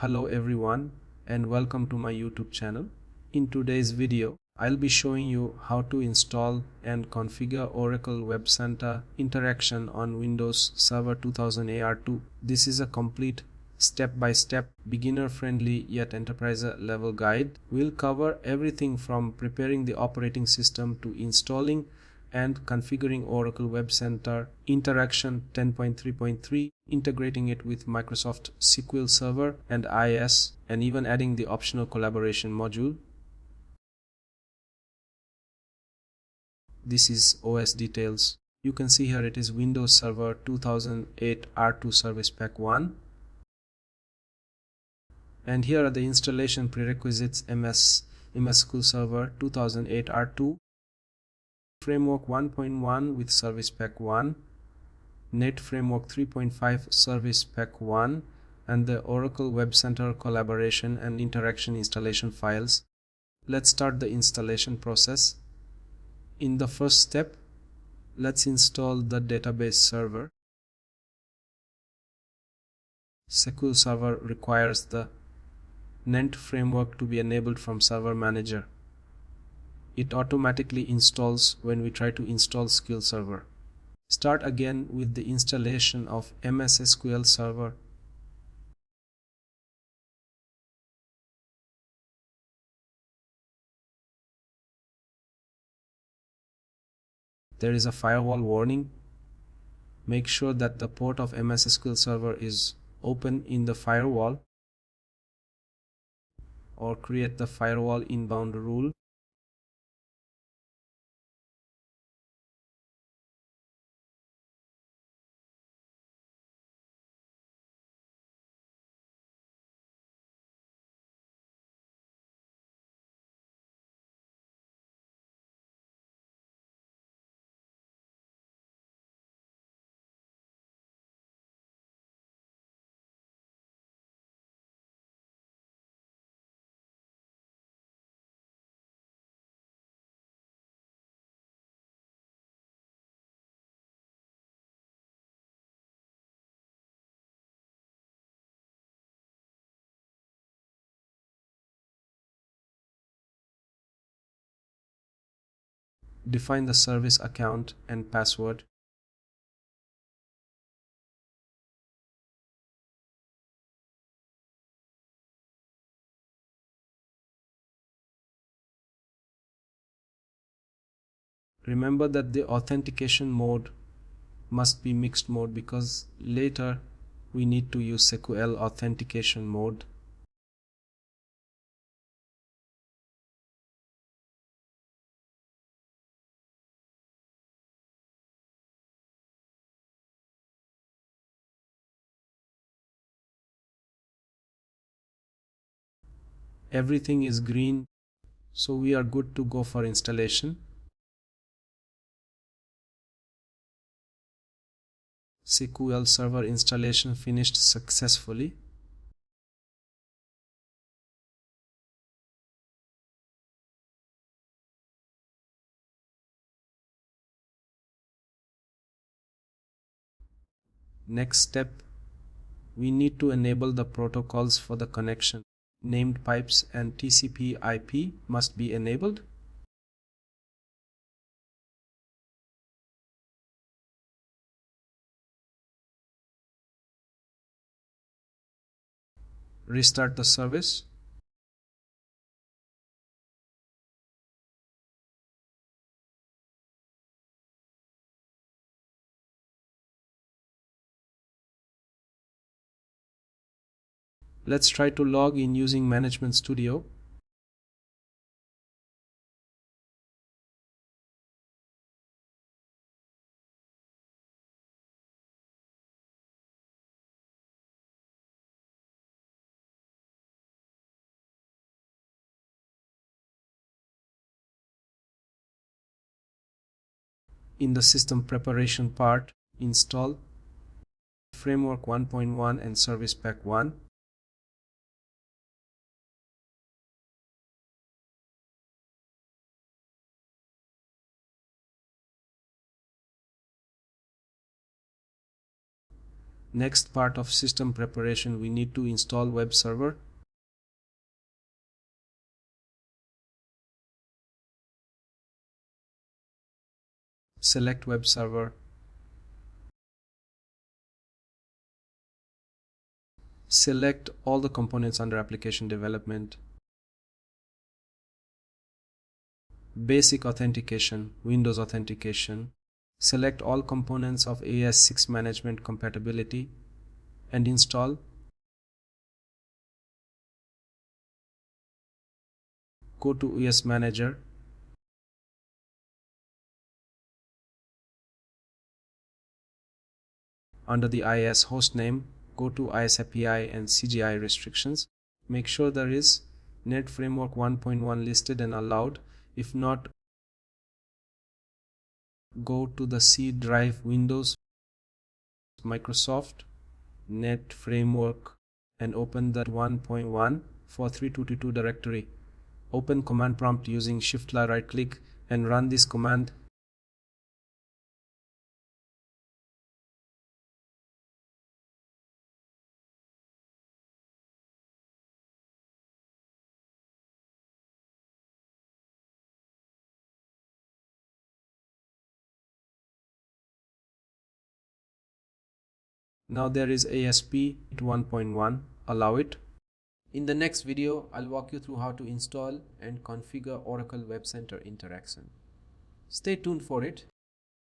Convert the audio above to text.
Hello everyone and welcome to my YouTube channel. In today's video, I'll be showing you how to install and configure Oracle WebCenter interaction on Windows Server 2000 AR2. This is a complete step-by-step, beginner-friendly yet enterprise-level guide. We'll cover everything from preparing the operating system to installing and configuring Oracle WebCenter Interaction 10.3.3, integrating it with Microsoft SQL Server and IIS, and even adding the optional collaboration module. This is OS details. You can see here it is Windows Server 2008 R2 Service Pack 1. And here are the installation prerequisites: MS SQL Server 2008 R2, Framework 1.1 with Service Pack 1, Net Framework 3.5 Service Pack 1, and the Oracle WebCenter collaboration and interaction installation files. Let's start the installation process. In the first step, let's install the database server. SQL Server requires the Net framework to be enabled from Server Manager. It automatically installs when we try to install SQL Server. Start again with the installation of MS SQL Server. There is a firewall warning. Make sure that the port of MS SQL Server is open in the firewall, or create the firewall inbound rule. Define the service account and password. Remember that the authentication mode must be mixed mode because later we need to use SQL authentication mode. Everything is green, so we are good to go for installation. SQL Server installation finished successfully. Next step, we need to enable the protocols for the connection. Named pipes and TCP/IP must be enabled. Restart the service. Let's try to log in using Management Studio. In the system preparation part, install Framework 1.1 and Service Pack 1. Next part of system preparation, we need to install web server. Select web server. Select all the components under application development. Basic authentication, Windows authentication. Select all components of AS6 management compatibility and install. Go to OS Manager. Under the IIS hostname, go to IIS API and CGI restrictions. Make sure there is Net Framework 1.1 listed and allowed. If not, go to the C drive Windows, Microsoft, Net Framework and open the 1.1 for 3222 directory. Open command prompt using Shift right click and run this command. Now there is ASP 1.1. Allow it. In the next video, I'll walk you through how to install and configure Oracle WebCenter interaction. Stay tuned for it.